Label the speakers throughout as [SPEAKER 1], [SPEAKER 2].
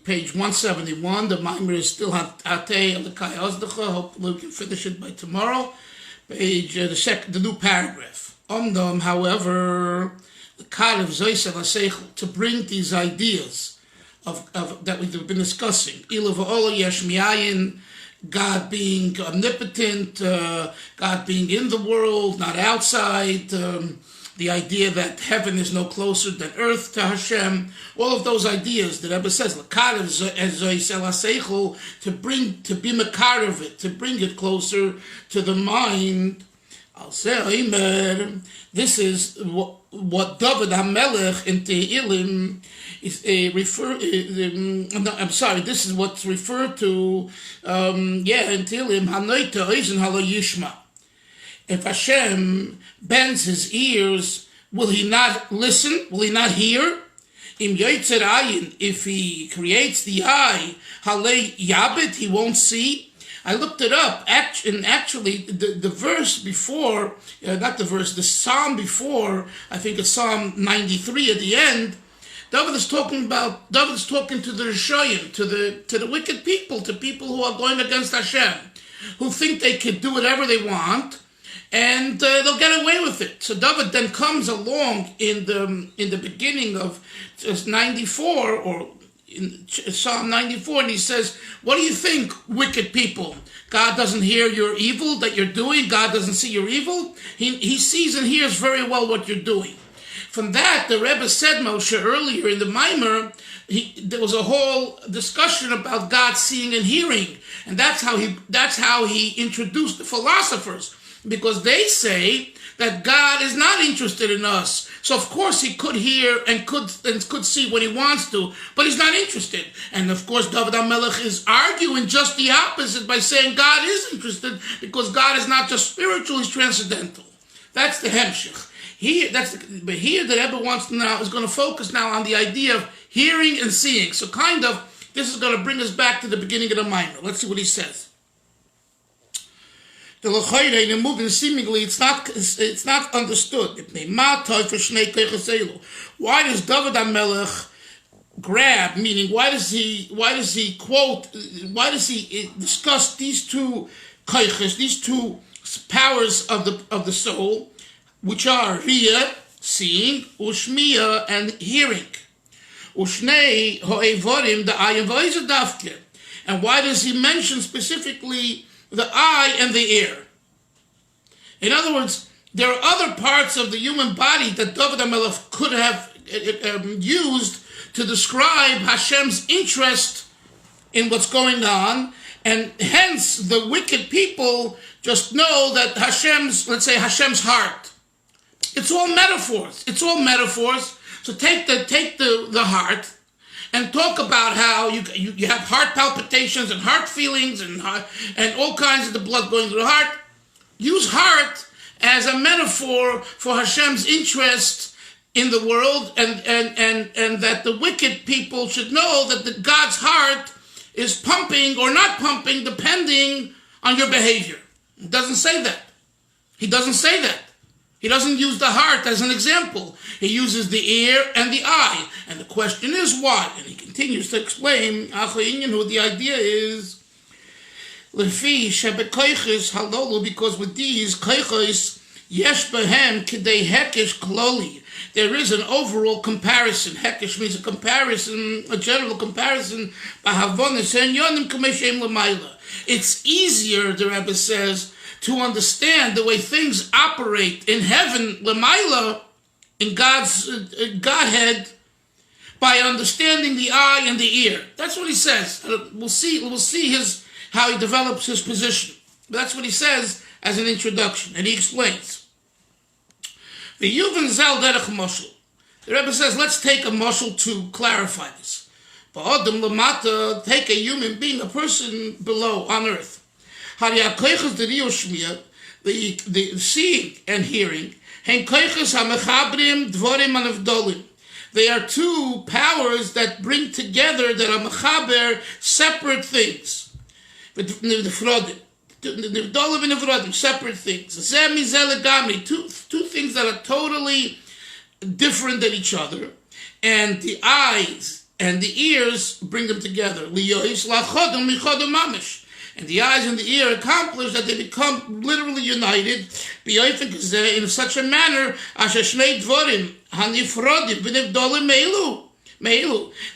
[SPEAKER 1] page 171. The Maamar is still Hatei of the Kayazdacha. Hopefully we can finish it by tomorrow. Page the new paragraph. However, the Karev Zoyse Laseichel, to bring these ideas of that we've been discussing. Ilav Ola Yesh Miayin, God being omnipotent, God being in the world, not outside, the idea that heaven is no closer than earth to Hashem, all of those ideas that Rebbe says, to be mekarev it, to bring it closer to the mind. I'll say, this is what David HaMelech in Tehillim is this is what's referred to, in Tehillim, Hanoita Oizen Halo Yishma. If Hashem bends his ears, will he not listen? Will he not hear? Im Yoitzer Ayin, if he creates the eye, Halei Yabit, he won't see. I looked it up, and actually the verse before, the psalm before, I think it's Psalm 93 at the end, David is talking to the Rishoyim, to the wicked people, to people who are going against Hashem, who think they could do whatever they want, and they'll get away with it. So David then comes along in the beginning of 94, or in Psalm 94, and he says, what do you think, wicked people? God doesn't hear your evil that you're doing? God doesn't see your evil? He sees and hears very well what you're doing. From that, the Rebbe said, Moshe, earlier in the Maamar, there was a whole discussion about God seeing and hearing, and that's how he introduced the philosophers, because they say that God is not interested in us. So of course he could hear and could see when he wants to, but he's not interested. And of course David HaMelech is arguing just the opposite by saying God is interested, because God is not just spiritual, he's transcendental. That's the hemshich. But here the Rebbe is going to focus now on the idea of hearing and seeing. So this is going to bring us back to the beginning of the Maamar. Let's see what he says. The L'chayre, in the movement, seemingly it's not understood. Why does David HaMelech grab? Meaning, why does he discuss these two koiches, these two powers of the soul, which are Riyah, seeing, Ushmiya, and hearing. Ushnei ho'evorim, the eye and v'oiz dafke. And why does he mention specifically the eye and the ear? In other words, there are other parts of the human body that David HaMelech could have used to describe Hashem's interest in what's going on, and hence the wicked people just know that Hashem's heart. It's all metaphors. So take the heart and talk about how you have heart palpitations and heart feelings and all kinds of the blood going through the heart. Use heart as a metaphor for Hashem's interest in the world, and that the wicked people should know that God's heart is pumping or not pumping depending on your behavior. He doesn't say that. He doesn't use the heart as an example. He uses the ear and the eye. And the question is why? And he continues to explain, who the idea is, because with these koiches, yesh behem kidei hekesh kloli, there is an overall comparison. Hekesh means a comparison, a general comparison. It's easier, the Rebbe says, to understand the way things operate in heaven, Lamaila, in God's Godhead, by understanding the eye and the ear. That's what he says. We'll see how he develops his position. But that's what he says as an introduction. And he explains. The Yuvan Zal Derech Moshel. The Rebbe says, let's take a moshel to clarify this. Ba'odem Lamata, take a human being, a person below, on earth. The seeing and hearing, they are two powers that bring together, that are mechaber, separate things. Separate things. Two things that are totally different than each other. And the eyes and the ears bring them together. And the eyes and the ear accomplish that they become literally united in such a manner to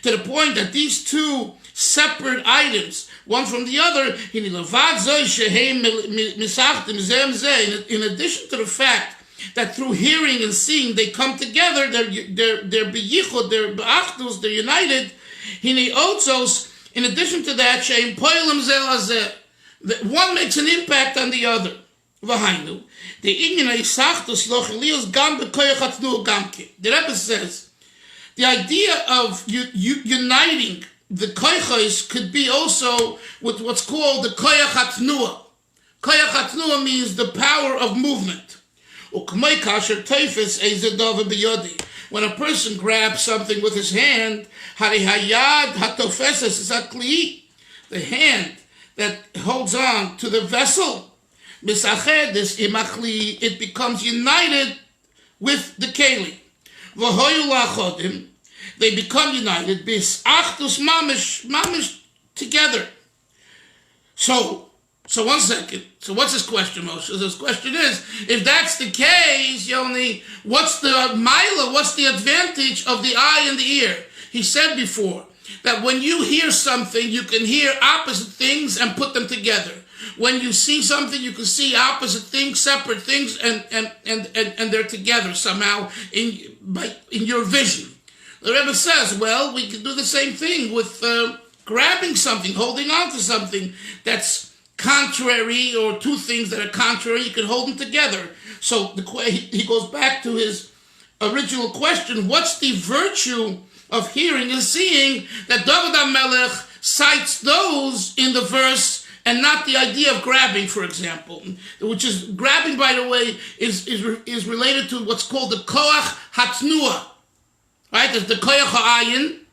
[SPEAKER 1] the point that these two separate items, one from the other, in addition to the fact that through hearing and seeing they come together, they're beyichud, they're be'achdus, they're united. In addition to that, one makes an impact on the other. The Rebbe says the idea of uniting the koychos could be also with what's called the koyach hatnuah. Koyach hatnuah means the power of movement. When a person grabs something with his hand, the hand that holds on to the vessel, it becomes united with the keli. They become united, mamish together. So 1 second. So what's his question, Moshe? His question is, if that's the case, Yoni, what's the mila, what's the advantage of the eye and the ear? He said before that when you hear something, you can hear opposite things and put them together. When you see something, you can see opposite things, separate things, and they're together somehow in your vision. The Rebbe says, well, we can do the same thing with grabbing something, holding on to something that's contrary, or two things that are contrary, you can hold them together. So he goes back to his original question, what's the virtue of hearing and seeing that David HaMelech cites those in the verse and not the idea of grabbing, for example, which is, grabbing, by the way, is related to what's called the koach hatnuah. Right? There's the koach ha'ayin,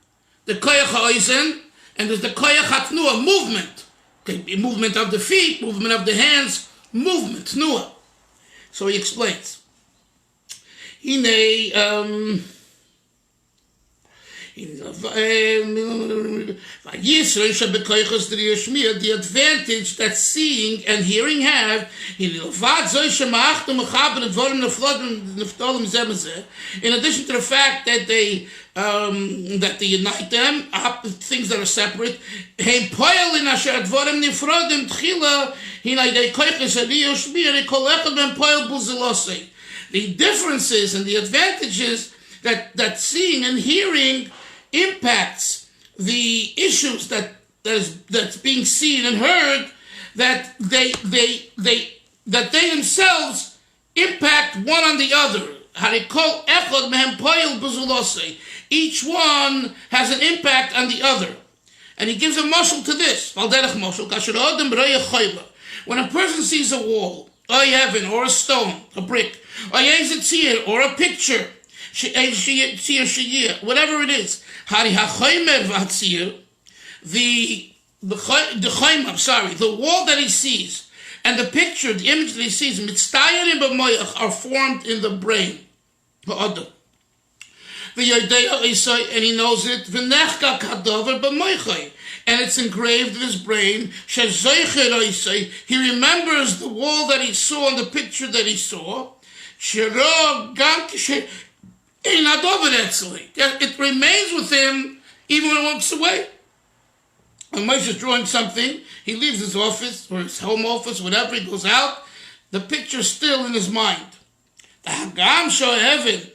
[SPEAKER 1] the koach ha'oizen, and there's the koach hatnuah, movement. Okay, movement of the feet, movement of the hands, movement, tnuah. So he explains. The advantage that seeing and hearing have, in addition to the fact that they unite them, things that are separate, the differences and the advantages that seeing and hearing impacts the issues that's being seen and heard, that they themselves impact one on the other. Each one has an impact on the other. And he gives a mashal to this. When a person sees a wall, or heaven, or a stone, a brick, or a picture, whatever it is, the wall that he sees, and the picture, the image that he sees, are formed in the brain. And he knows it, and it's engraved in his brain. He remembers the wall that he saw and the picture that he saw. It remains with him even when he walks away. When Moshe is drawing something, he leaves his office or his home office, whatever, he goes out, the picture's still in his mind. The Hagam Shor Heaven,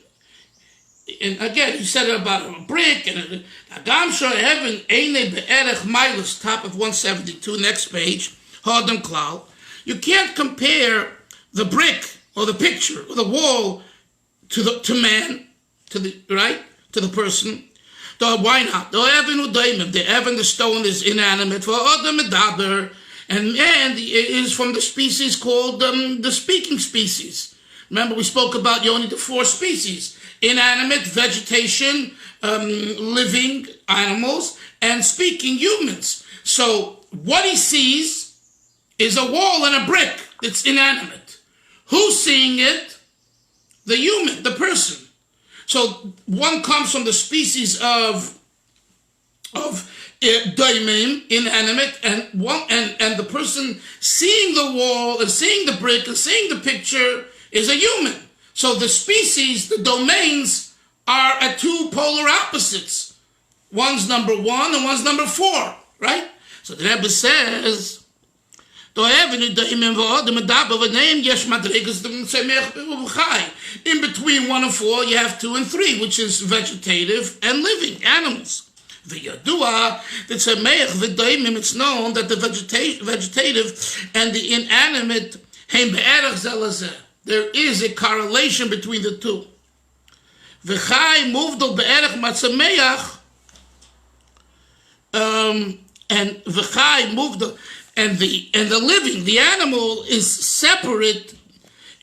[SPEAKER 1] and again, he said it about a brick, and the Hagam Shor Heaven, Eine Be'erech Milas, top of 172, next page, Hodem Klal. You can't compare the brick or the picture or the wall to man, to the person. Why not? The Evan, the stone is inanimate. For Adam Medaber, and it is from the species called the speaking species. Remember, we spoke about only the 4 species: inanimate, vegetation, living animals, and speaking humans. So what he sees is a wall and a brick that's inanimate. Who's seeing it? The human, the person. So one comes from the species of of daimim, inanimate, and the person seeing the wall and seeing the brick and seeing the picture is a human. So the species, the domains, are at two polar opposites. One's number 1 and one's number 4, right? So the Rebbe says, in between 1 and 4, you have 2 and 3, which is vegetative and living animals. It's known that the vegetative and the inanimate, there is a correlation between the two. And the living, the animal, is separate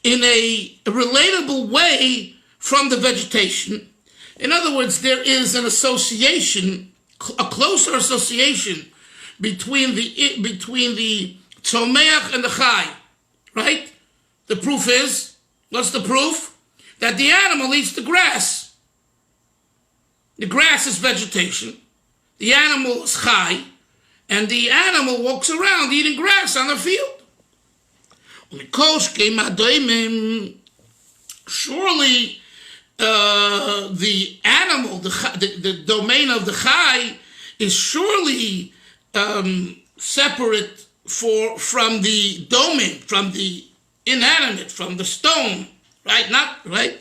[SPEAKER 1] in a relatable way from the vegetation. In other words, there is an association, a closer association between the tzomeach and the chai, right? The proof is, what's the proof? That the animal eats the grass. The grass is vegetation. The animal is chai. And the animal walks around eating grass on the field. Surely the animal, the domain of the chai, is surely separate from the domain, from the inanimate, from the stone, right? Not right.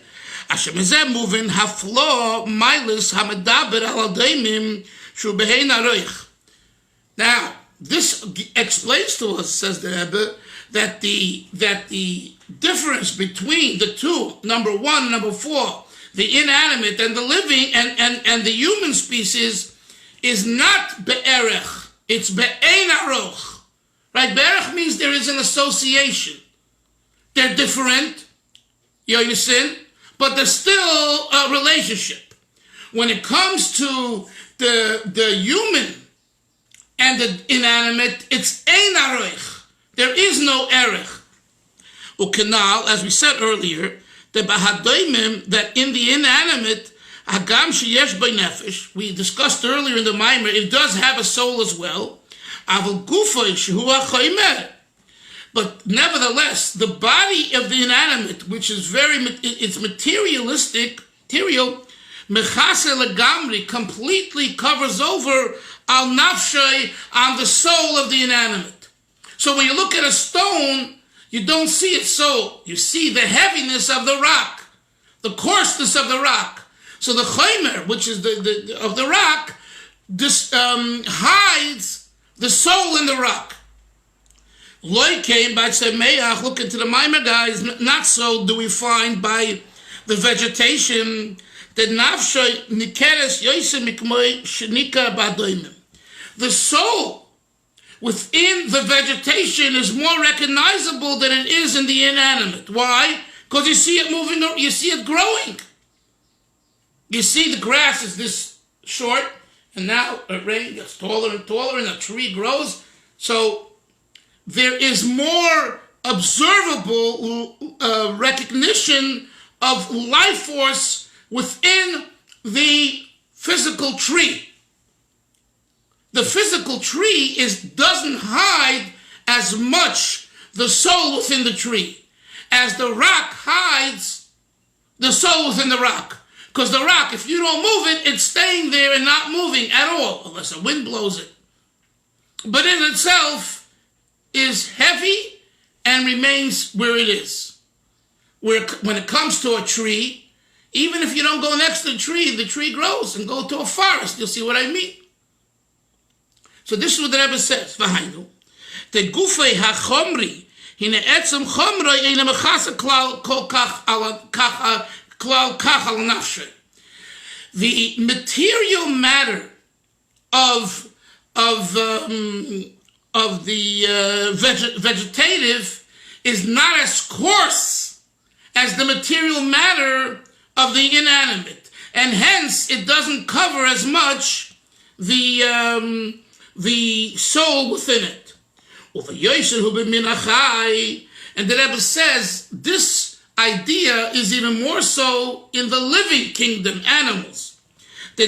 [SPEAKER 1] Now, this explains to us, says the Rebbe, that the difference between the two, number 1 and number 4, the inanimate and the living and the human species, is not be'erech, it's be'ein aroch. Right? Be'erech means there is an association. They're different, you understand? But there's still a relationship. When it comes to the human and the inanimate, it's ein arich. There is no erich. Ukenal, as we said earlier, the bahadoimim, that in the inanimate, hagam sheyesh by nefesh, we discussed earlier in the Maamar, it does have a soul as well. Aval gufay shehu hachaymer. But nevertheless, the body of the inanimate, which is it's materialistic, material, mechase legamri, completely covers over al nafshay, on the soul of the inanimate. So when you look at a stone, you don't see its soul. You see the heaviness of the rock, the coarseness of the rock. So the chaymer, which is of the rock, hides the soul in the rock. Loi came by Tzemeach, look into the Maamar, guys, not so do we find by the vegetation that nafshay nikeres yoyse mikmoy shenika badoimim. The soul within the vegetation is more recognizable than it is in the inanimate. Why? Because you see it moving, you see it growing. You see the grass is this short, and now it gets taller and taller, and a tree grows. So there is more observable recognition of life force within the physical tree. The physical tree doesn't hide as much the soul within the tree as the rock hides the soul within the rock. Because the rock, if you don't move it, it's staying there and not moving at all, unless the wind blows it. But in itself is heavy and remains where it is. When it comes to a tree, even if you don't go next to the tree grows, and go to a forest. You'll see what I mean. So this is what the Rebbe says. V'hainu, the gufei hachomri hine etzem chomroi eine mechasa klal kach al nafshe. The material matter of the vegetative is not as coarse as the material matter of the inanimate, and hence it doesn't cover as much the soul within it. And the Rebbe says this idea is even more so in the living kingdom, animals. The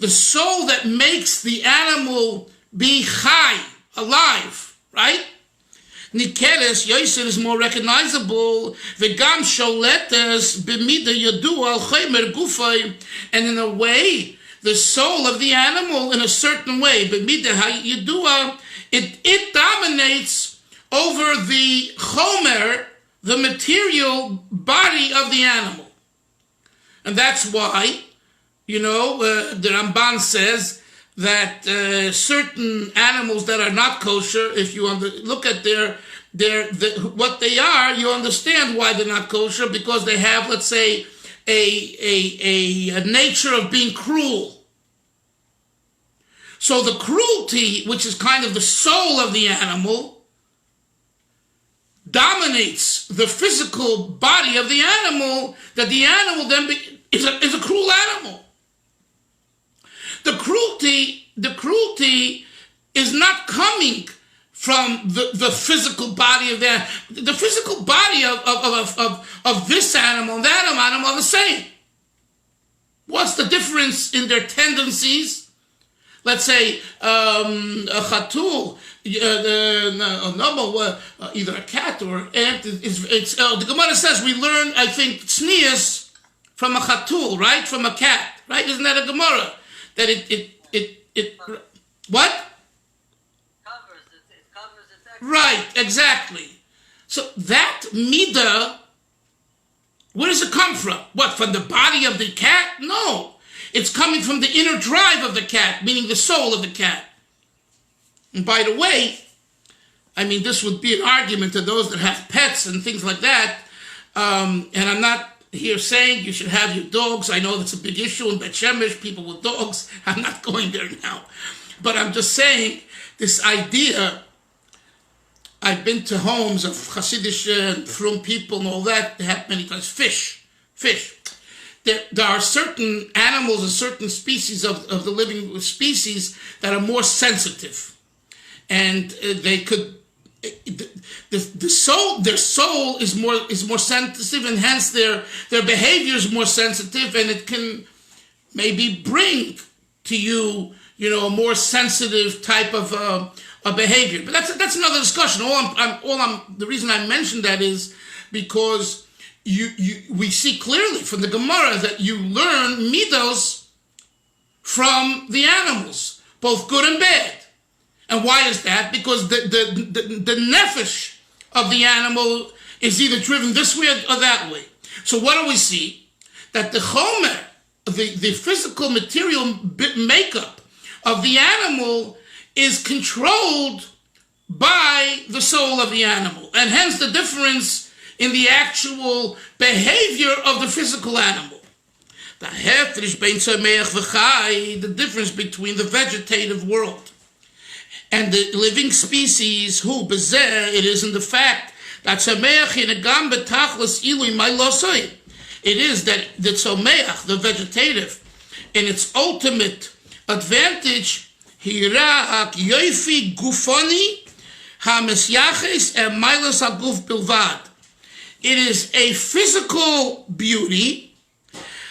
[SPEAKER 1] the soul that makes the animal be chai, alive, right? Nikeres, Yosef is more recognizable. V'gam sholetes b'mida yadu al chaymer gufay, and in a way, the soul of the animal, in a certain way, b'mida yadua, it dominates over the chomer, the material body of the animal, and that's why, the Ramban says that certain animals that are not kosher, if you look at what they are, you understand why they're not kosher, because they have, let's say, a nature of being cruel. So the cruelty, which is kind of the soul of the animal, dominates the physical body of the animal, that the animal then is a cruel animal. The cruelty is not coming from the physical body of the physical body of this animal and that animal are the same. What's the difference in their tendencies? Let's say a chatul, either a cat or an ant. The Gemara says we learn, I think, tznius from a chatul, right? From a cat, right? Isn't that a Gemara? That it what? It covers its action. Right, exactly. So that midah, where does it come from? What, from the body of the cat? No. It's coming from the inner drive of the cat, meaning the soul of the cat. And by the way, this would be an argument to those that have pets and things like that. And I'm not here saying you should have your dogs. I know that's a big issue in Bet Shemesh, people with dogs. I'm not going there now. But I'm just saying, this idea, I've been to homes of Chasidus and frum people and all that, they have many times fish. There are certain animals and certain species of the living species that are more sensitive. And they could, their soul is more sensitive, and hence their behavior is more sensitive, and it can maybe bring to you, a more sensitive type of behavior. But that's another discussion. The reason I mentioned that is because we see clearly from the Gemara that you learn midos from the animals, both good and bad. And why is that? Because the nefesh of the animal is either driven this way or that way. So what do we see? That the chomer, the physical material makeup of the animal is controlled by the soul of the animal. And hence the difference in the actual behavior of the physical animal. The difference between the vegetative world and the living species, it is in the fact that it is that the tzomeach, the vegetative, in its ultimate advantage, hirak yoifi gufoni hamesyaches and milas aguf bilvad. It is a physical beauty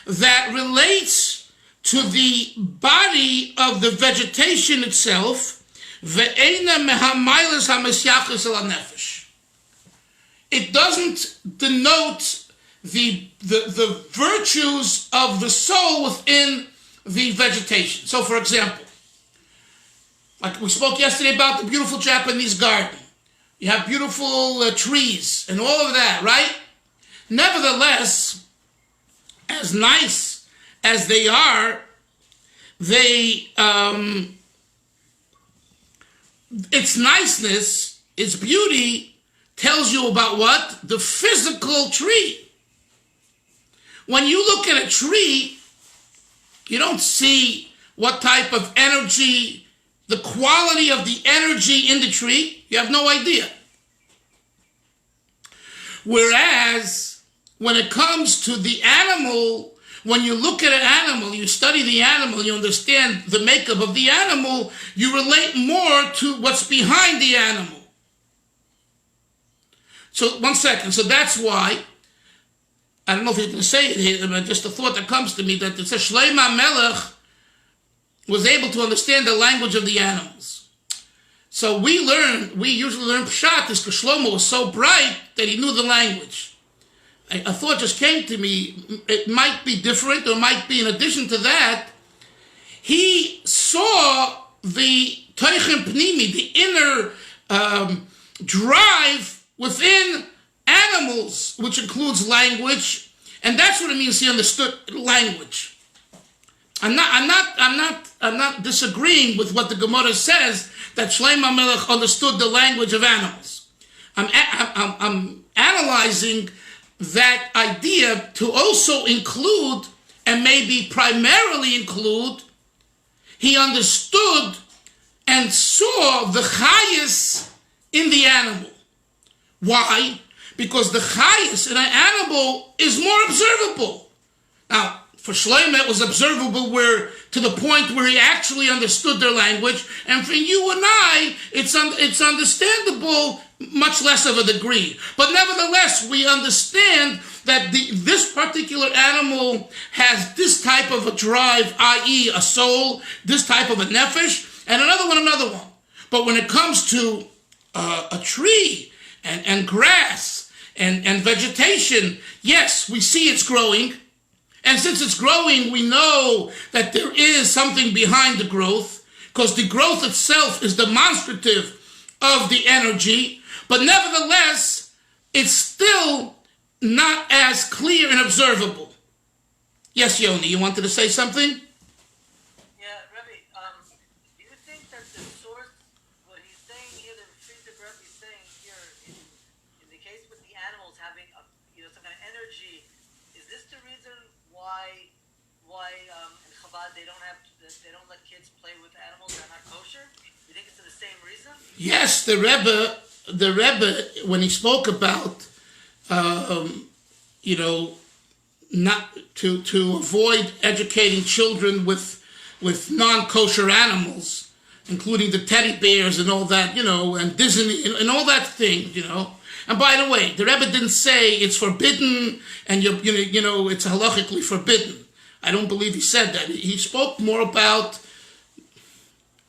[SPEAKER 1] that relates to the body of the vegetation itself. It doesn't denote the virtues of the soul within the vegetation. So, for example, like we spoke yesterday about the beautiful Japanese garden. You have beautiful trees and all of that, right? Nevertheless, as nice as they are, its niceness, its beauty, tells you about what? The physical tree. When you look at a tree, you don't see what type of energy, the quality of the energy in the tree. You have no idea. Whereas, when it comes to the animal, when you look at an animal, you study the animal, you understand the makeup of the animal, you relate more to what's behind the animal. So, one second. So that's why, I don't know if you're going to say it here, but just a thought that comes to me, that it says, Shleima Melech, was able to understand the language of the animals. So we usually learn Pshat is because Shlomo was so bright that he knew the language. A thought just came to me, it might be different, or might be in addition to that, he saw the Toichem Pnimi, the inner drive within animals, which includes language, and that's what it means he understood language. I'm not disagreeing with what the Gemara says that Shlomo HaMelech understood the language of animals. I'm analyzing that idea to also include, and maybe primarily include, he understood and saw the chayas in the animal. Why? Because the chayas in an animal is more observable. Now, for Shlomo, it was observable to the point where he actually understood their language, and for you and I, it's understandable, much less of a degree. But nevertheless, we understand that this particular animal has this type of a drive, i.e. a soul, this type of a nefesh, and another one. But when it comes to a tree and grass and vegetation, yes, we see it's growing. And since it's growing, we know that there is something behind the growth, because the growth itself is demonstrative of the energy, but nevertheless, it's still not as clear and observable. Yes, Yoni, you wanted to say something?
[SPEAKER 2] Yeah, Rabbi, do you think that the source, what he's saying here, the Rabbi is saying here, in the case with the animals having some kind of energy, is this the reason why in Chabad they don't let kids play with animals that are not kosher? You think it's for the same reason?
[SPEAKER 1] Yes, the Rebbe, when he spoke about, not to avoid educating children with non-kosher animals, including the teddy bears and all that, and Disney and all that thing, And by the way, the Rebbe didn't say it's forbidden and it's halachically forbidden. I don't believe he said that. He spoke more about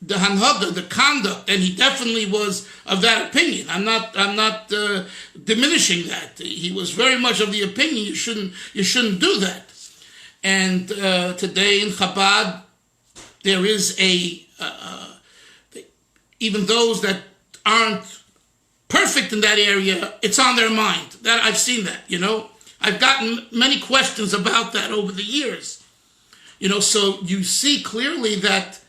[SPEAKER 1] the hanhaga, the conduct, and he definitely was of that opinion. I'm not diminishing that. He was very much of the opinion you shouldn't do that. And today in Chabad, there is even those that aren't perfect in that area, it's on their mind. That I've seen that, I've gotten many questions about that over the years. So you see clearly that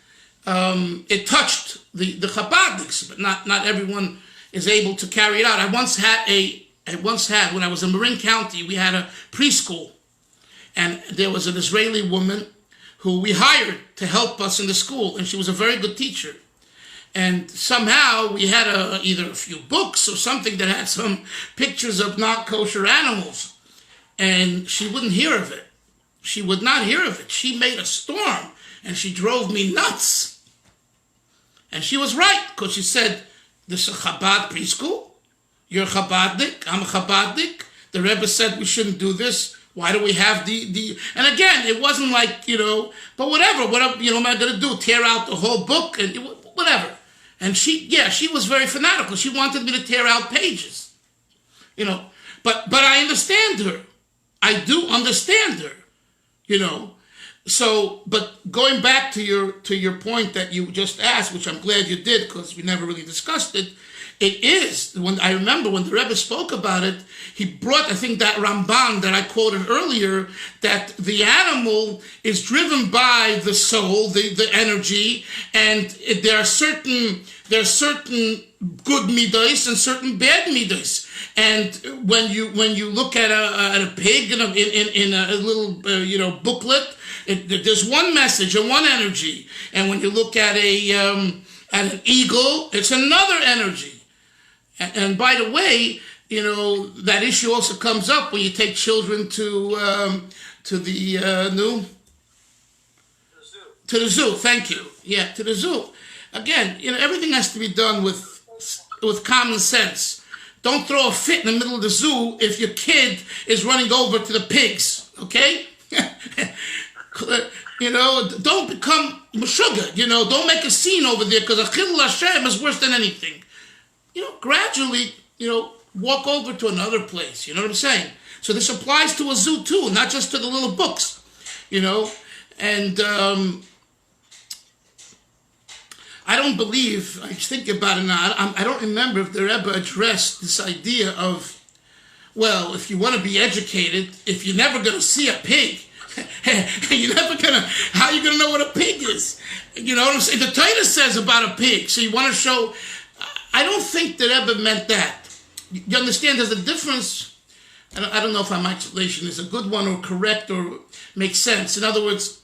[SPEAKER 1] it touched the Chabadniks, but not everyone is able to carry it out. I once had, when I was in Marin County, we had a preschool, and there was an Israeli woman who we hired to help us in the school, and she was a very good teacher. And somehow we had either a few books or something that had some pictures of not kosher animals, and she wouldn't hear of it. She would not hear of it. She made a storm, and she drove me nuts. And she was right, because she said, this is a Chabad preschool. You're a Chabadnik. I'm a Chabadnik. The Rebbe said we shouldn't do this. Why do we have the... And again, it wasn't like, but whatever. What am I going to do? Tear out the whole book? And whatever. And she was very fanatical. She wanted me to tear out pages. But I understand her. I do understand her. So, but going back to your point that you just asked, which I'm glad you did because we never really discussed it, it is, when I remember when the Rebbe spoke about it, he brought, I think, that Ramban that I quoted earlier, that the animal is driven by the soul, the energy, and there are certain good midos and certain bad midos. And when you look at a pig in a little booklet, there's one message and one energy. And when you look at an eagle, it's another energy. And by the way, that issue also comes up when you take children to the zoo. Thank you. Yeah, to the zoo. Again, everything has to be done with common sense. Don't throw a fit in the middle of the zoo if your kid is running over to the pigs. Okay. Don't become meshuggah. Don't make a scene over there because a chilul Hashem is worse than anything. Gradually, walk over to another place. You know what I'm saying? So this applies to a zoo too, not just to the little books. And I don't believe, I think about it now, I don't remember if the Rebbe addressed this idea of, well, if you want to be educated, if you're never going to see a pig, how are you going to know what a pig is? You know what I'm saying? The Torah says about a pig, so you want to show, I don't think the Rebbe meant that. You understand, there's a difference. I don't know if my explanation is a good one or correct or makes sense. In other words,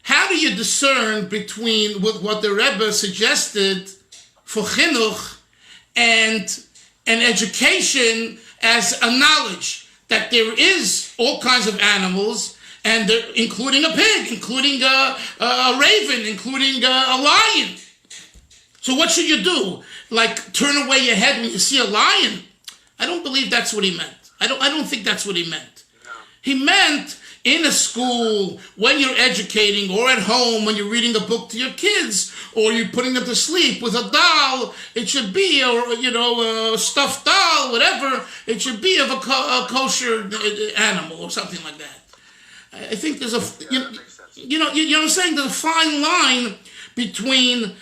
[SPEAKER 1] how do you discern between what the Rebbe suggested for chinuch and an education as a knowledge that there is all kinds of animals, and including a pig, including a raven, including a lion? So what should you do? Like turn away your head when you see a lion? I don't believe that's what he meant. I don't think that's what he meant. No. He meant in a school, when you're educating, or at home when you're reading a book to your kids, or you're putting them to sleep with a doll, it should be, or a stuffed doll, whatever, it should be of a kosher animal or something like that. I think there's you know what I'm saying? There's a fine line between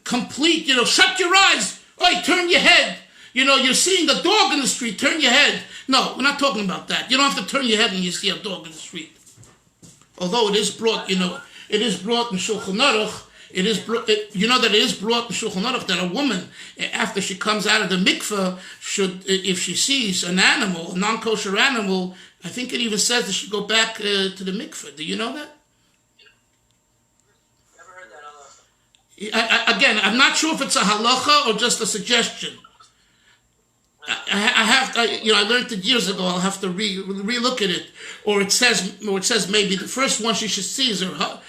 [SPEAKER 1] complete, shut your eyes, turn your head. You're seeing a dog in the street, turn your head. No, we're not talking about that. You don't have to turn your head when you see a dog in the street. Although it is brought, it is brought in Shulchan Aruch, that it is brought in Shulchan Aruch that a woman, after she comes out of the mikveh, should, if she sees an animal, a non-kosher animal, I think it even says that she go back to the mikveh. Do you know that?
[SPEAKER 2] Never heard that.
[SPEAKER 1] Again, I'm not sure if it's a halacha or just a suggestion. I learned it years ago. I'll have to re-look at it, or it says maybe the first one she should see is a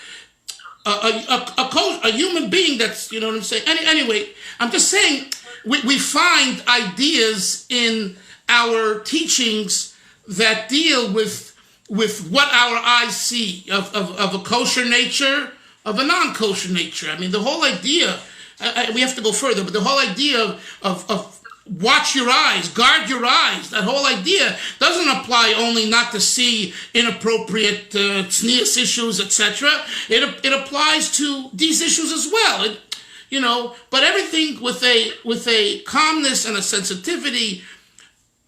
[SPEAKER 1] human being. That's what I'm saying. Anyway, I'm just saying we find ideas in our teachings that deal with what our eyes see of a kosher nature, of a non-kosher nature. I mean, the whole idea. We have to go further, but the whole idea of watch your eyes, guard your eyes. That whole idea doesn't apply only not to see inappropriate tznius issues, etc. It applies to these issues as well. But everything with a calmness and a sensitivity.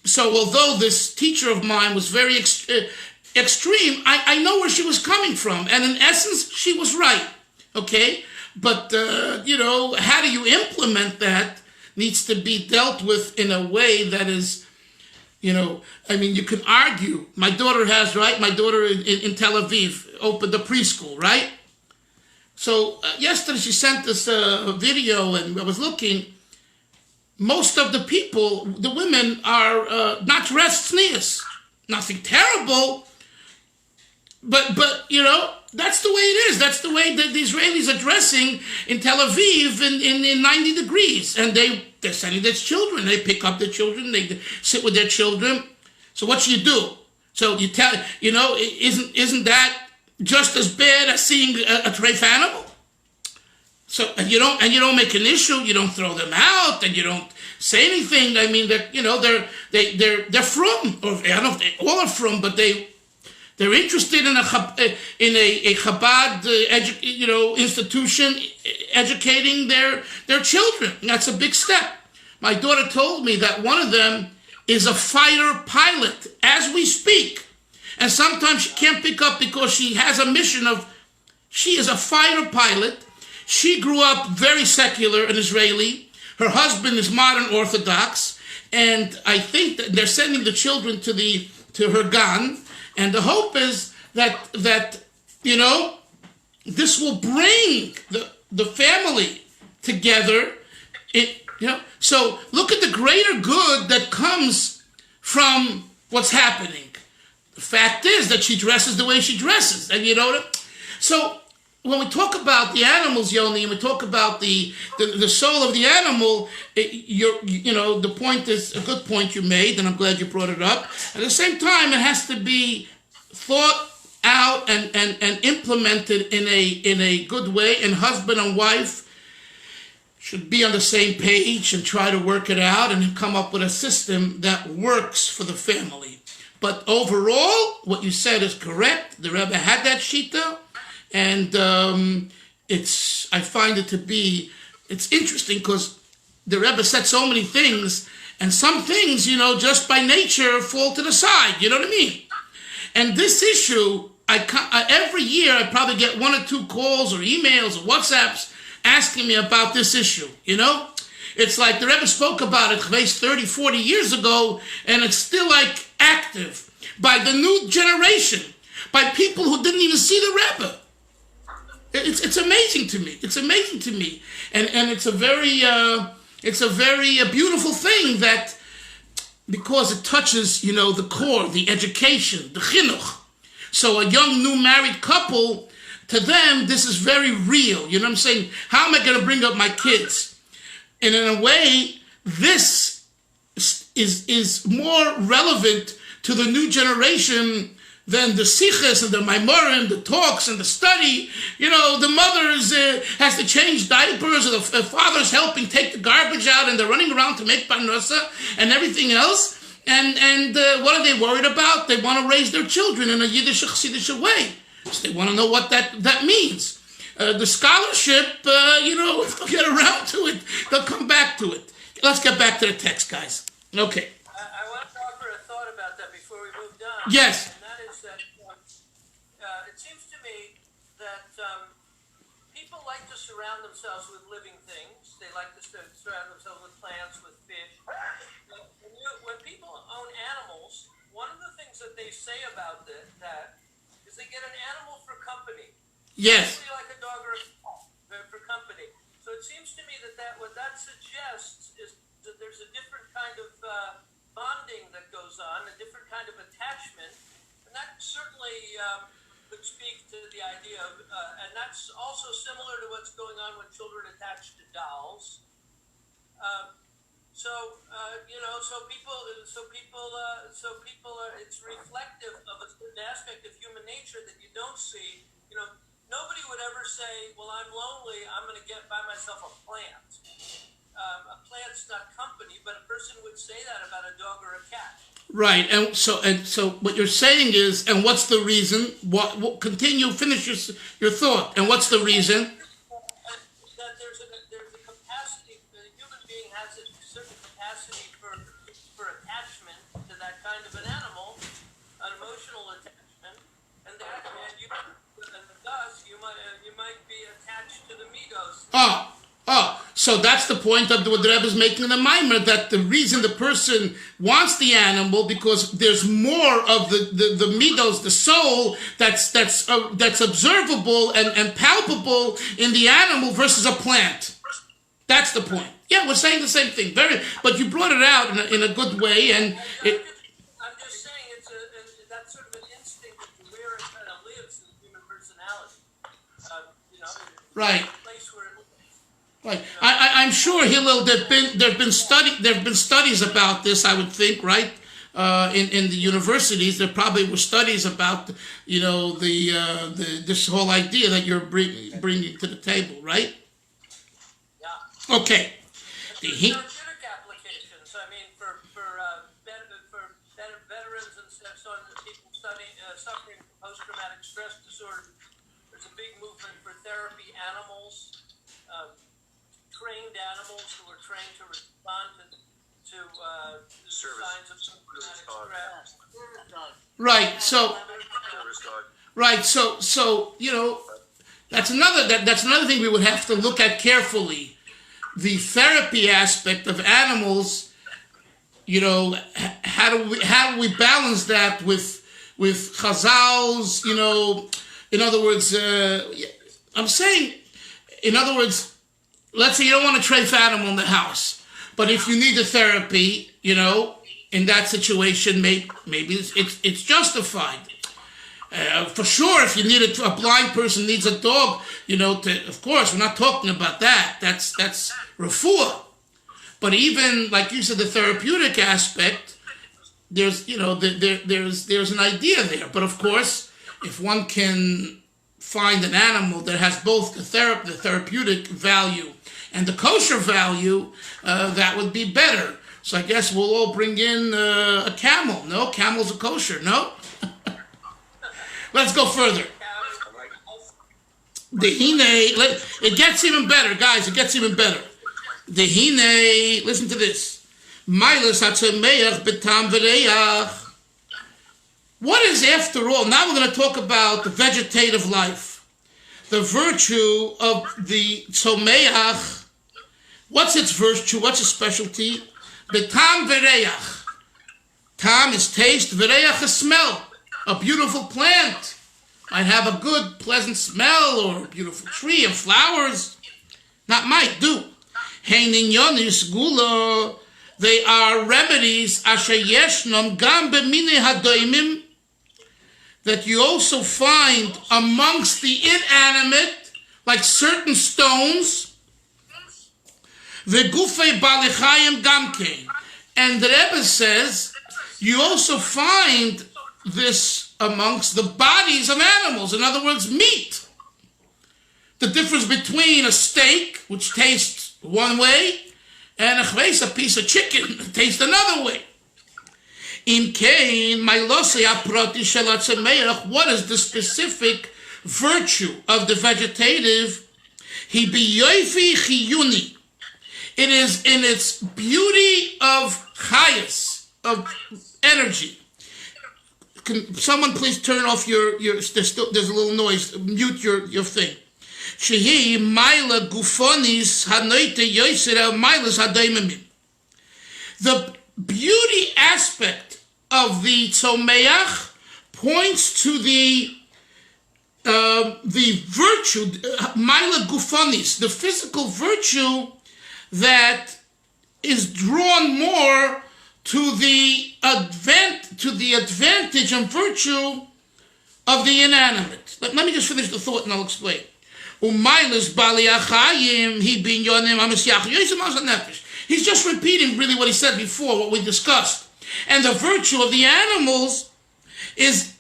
[SPEAKER 1] So although this teacher of mine was very extreme, I know where she was coming from, and in essence, she was right. Okay, but how do you implement that? Needs to be dealt with in a way that is, you can argue. My daughter in Tel Aviv opened a preschool, right? So yesterday she sent us a video, and I was looking. Most of the people, the women, are not dressed tznius. Nothing terrible, but that's the way it is. That's the way that the Israelis are dressing in Tel Aviv in 90 degrees. And they're sending their children. They pick up their children. They sit with their children. So what should you do? So you tell, isn't that just as bad as seeing a treif animal? So, and you don't make an issue. You don't throw them out, and you don't say anything. I mean, they're from, or I don't know if they all are from, but they're interested in a Chabad institution educating their children. And that's a big step. My daughter told me that one of them is a fighter pilot as we speak. And sometimes she can't pick up because she has a mission she is a fighter pilot. She grew up very secular and Israeli. Her husband is modern Orthodox. And I think that they're sending the children to her gan. And the hope is that this will bring the family together. So look at the greater good that comes from what's happening. The fact is that she dresses the way she dresses, and so when we talk about the animals, Yoni, and we talk about the soul of the animal, the point is a good point you made, and I'm glad you brought it up. At the same time, it has to be thought out and implemented in a good way, and husband and wife should be on the same page and try to work it out and come up with a system that works for the family. But overall, what you said is correct. The Rebbe had that shita, and I find it to be, it's interesting because the Rebbe said so many things, and some things, just by nature fall to the side, you know what I mean? And this issue, every year I probably get 1 or 2 calls or emails or WhatsApps asking me about this issue, It's like the Rebbe spoke about it 30, 40 years ago, and it's still like active by the new generation, by people who didn't even see the Rebbe. It's amazing to me. It's amazing to me. And it's a very beautiful thing that, because it touches, the core, the education, the chinuch. So a young new married couple, to them, this is very real. You know what I'm saying? How am I going to bring up my kids? And in a way, this is more relevant to the new generation than the siches and the Maamar, the talks and the study. The mother has to change diapers, or the father's helping take the garbage out, and they're running around to make parnasa and everything else. And what are they worried about? They want to raise their children in a Yiddish Chasidus way. So they want to know what that means. The scholarship, if they'll get around to it, they'll come back to it. Let's get back to the text, guys. Okay.
[SPEAKER 2] I want to offer a thought about that before we move on.
[SPEAKER 1] Yes.
[SPEAKER 2] And that is that it seems to me that people like to surround themselves with living things. They like to surround themselves with plants, with fish. When people own animals, one of the things that they say about that is they get an animal for company.
[SPEAKER 1] Yes.
[SPEAKER 2] Like a dog or a cat for company. So it seems to me that what that suggests is that there's a different kind of bonding that goes on, a different kind of attachment, and that certainly would speak to the idea of, and that's also similar to what's going on when children attach to dolls. So people are, it's reflective of a certain aspect of human nature that you don't see. Nobody would ever say, well, I'm lonely, I'm going to get by myself a plant. A plant's not company, but a person would say that about a dog or a cat.
[SPEAKER 1] Right, and so what you're saying is, and what's the reason? What continue, finish your thought. And what's the reason?
[SPEAKER 2] That there's a capacity. The human being has a certain capacity for attachment to that kind of an animal, an emotional attachment, and thus you might be attached to the midos.
[SPEAKER 1] So that's the point of what the Rebbe is making in the Maamar, that the reason the person wants the animal, because there's more of the midos, the soul, that's observable and palpable in the animal versus a plant. That's the point. Yeah, we're saying the same thing. But you brought it out in a good way, and it.
[SPEAKER 2] I'm just saying that's sort of an instinct where it kind of lives in human personality.
[SPEAKER 1] Right. Right.
[SPEAKER 2] You know,
[SPEAKER 1] I'm sure, Hillel, there've been studies about this, I would think, right? In the universities, there probably were studies about, this whole idea that you're bringing to the table, right?
[SPEAKER 2] Yeah.
[SPEAKER 1] Okay.
[SPEAKER 2] Therapeutic applications. I mean, for veterans and so on, people suffering from post-traumatic stress disorder, there's a big movement for therapy animals. Trained animals who are trained to respond to signs of post-traumatic stress.
[SPEAKER 1] Right. So that's another thing we would have to look at carefully. The therapy aspect of animals. How do we balance that with Chazal's? In other words, I'm saying, in other words. Let's say you don't want a treif animal in the house, but if you need a therapy, in that situation, maybe it's justified. For sure, if you need a blind person needs a dog, of course, we're not talking about that. That's refuah. But even, like you said, the therapeutic aspect, there's an idea there. But of course, if one can find an animal that has both the therapeutic value and the kosher value, that would be better. So I guess we'll all bring in a camel. No, camels are kosher. No? Let's go further. It gets even better, guys. It gets even better. Listen to this. What is, after all, now we're going to talk about the vegetative life, the virtue of the tzomeach. What's its virtue? What's its specialty? Betam vereach. Tam is taste, vereach is smell. A beautiful plant might have a good, pleasant smell, or a beautiful tree of flowers. Not might, do. Heininyonis gula. They are remedies, asher yeshnom gam b'minei hadoimim, that you also find amongst the inanimate, like certain stones, v'gufei balichayim gamkein. And the Rebbe says, you also find this amongst the bodies of animals. In other words, meat. The difference between a steak, which tastes one way, and a piece of chicken that tastes another way. What is the specific virtue of the vegetative? It is in its beauty of chayas, of energy. Can someone please turn off your there's a little noise, mute your thing. Shehi maila gufonis hanoite yoisera mailas hadaimimim. The beauty aspect of the tzomeach points to the virtue, maila gufonis, the physical virtue that is drawn more to the advantage and virtue of the inanimate. Let me just finish the thought and I'll explain. He's just repeating really what he said before, what we discussed. And the virtue of the animals is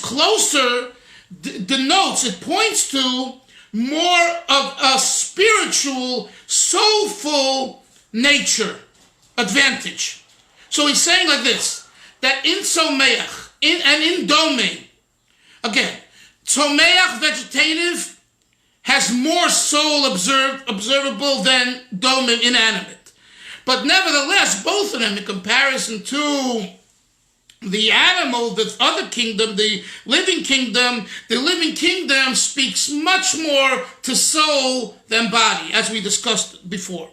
[SPEAKER 1] closer, denotes, it points to more of a spiritual, soulful nature, advantage. So he's saying like this, that in Tzomeach, and in Domain, again, Tzomeach vegetative has more soul observable than Domain inanimate. But nevertheless, both of them in comparison to the animal, the other kingdom, the living kingdom speaks much more to soul than body, as we discussed before.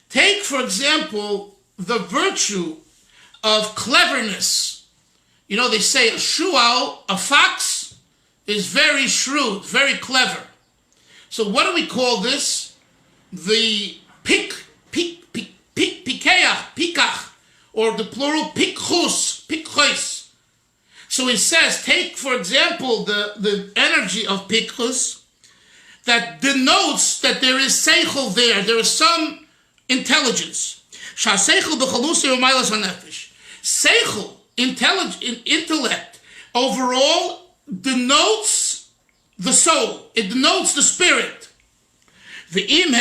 [SPEAKER 1] Take, for example, the virtue of cleverness. You know, they say a shual, a fox, is very shrewd, very clever. So what do we call this? The pikach, or the plural pikchus. So he says, take, for example, the energy of pikchus that denotes that there is seichel there is some intelligence. Seichel, intellect, overall denotes the soul. It denotes the spirit. And even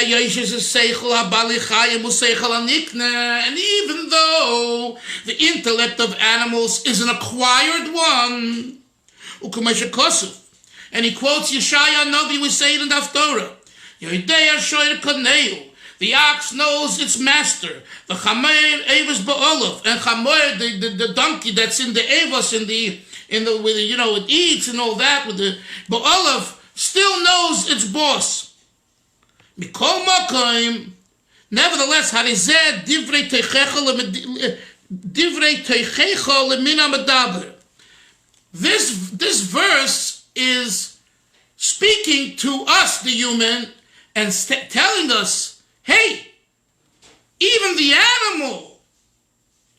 [SPEAKER 1] though the intellect of animals is an acquired one, and he quotes Yeshaya Navi, we say it in the Torah, the ox knows its master. The chamer avos ba'olav, and chamer, the donkey that's in the avos, with the, it eats and all that with the ba'olav, still knows its boss. Mikol makom, nevertheless, harizeh divrei teichecha lemina medaber. This verse is speaking to us, the human, and telling us, hey, even the animal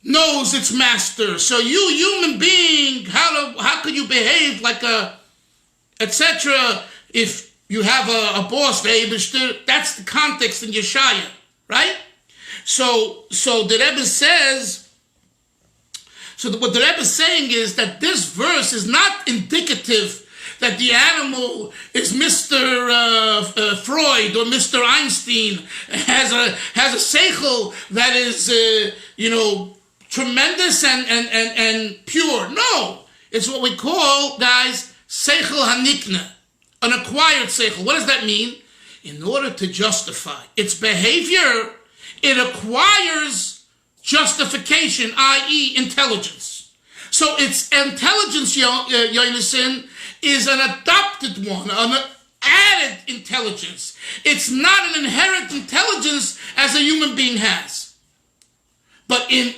[SPEAKER 1] knows its master. So you, human being, how could you behave like etc. if you have a boss, that's the context in Yeshaya, right? So the Rebbe says, what the Rebbe is saying is that this verse is not indicative that the animal is Mr. Freud or Mr. Einstein, has a seichel that is, tremendous and pure. No, it's what we call, guys, seichel hanikna, an acquired seichel. What does that mean? In order to justify its behavior, it acquires justification, i.e. intelligence. So its intelligence, Yonason, is an adopted one, an added intelligence. It's not an inherent intelligence as a human being has. But when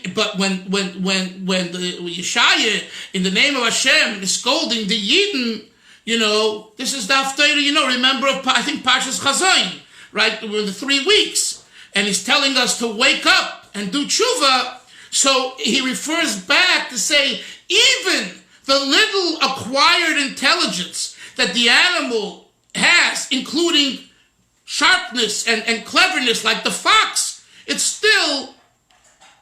[SPEAKER 1] the Yeshaya, in the name of Hashem, is scolding the Yidden, this is the Haftarah, remember, I think, Parshas Chazayin, right? We're in the 3 weeks, and he's telling us to wake up and do tshuva. So he refers back to say, even the little acquired intelligence that the animal has, including sharpness and cleverness, like the fox, it's still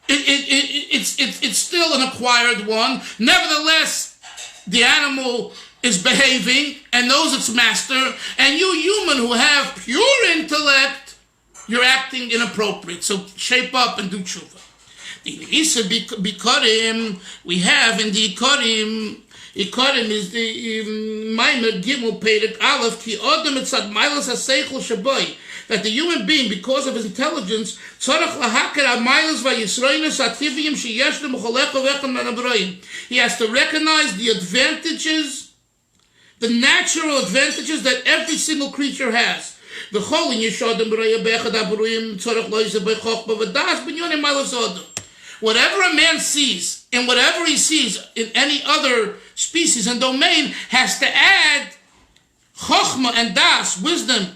[SPEAKER 1] it's still an acquired one. Nevertheless, the animal is behaving and knows its master, and you human who have pure intellect, you're acting inappropriate. So shape up and do tshuva. The Isa Bikorim, we have in the Ikorim is the Maamar Gimel Perek Aleph, Ki Odom Etzad Mailas HaSeichel Shaboy, that the human being, because of his intelligence, tzarach lahaker ha'mailas va'yisroinus ha'tiviyim sheyesh le'mocholecha v'echem na'nabroim. He has to recognize the advantages, the natural advantages that every single creature has. V'chol in yeshodem b'raya be'echad ha'bruim tzarach lo'yze b'chochba v'das b'nyonim mailas odom. Whatever a man sees, and whatever he sees in any other species and domain, has to add chochma and das, wisdom,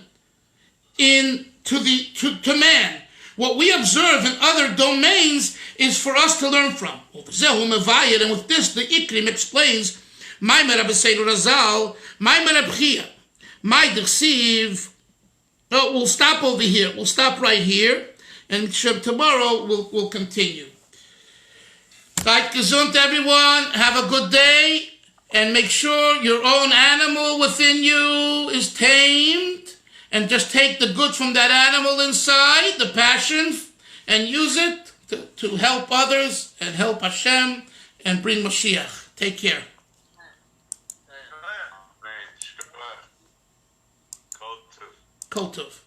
[SPEAKER 1] to man. What we observe in other domains is for us to learn from. And with this, the Ikrim explains, Maamar Rabbi Seidu Razal, Maamar Rabchia, my Dechsiv. We'll stop over here. We'll stop right here, and tomorrow we'll continue. Seid gesund, everyone. Have a good day, and make sure your own animal within you is tamed, and just take the good from that animal inside, the passion, and use it to help others and help Hashem and bring Mashiach. Take care. Kol Tov.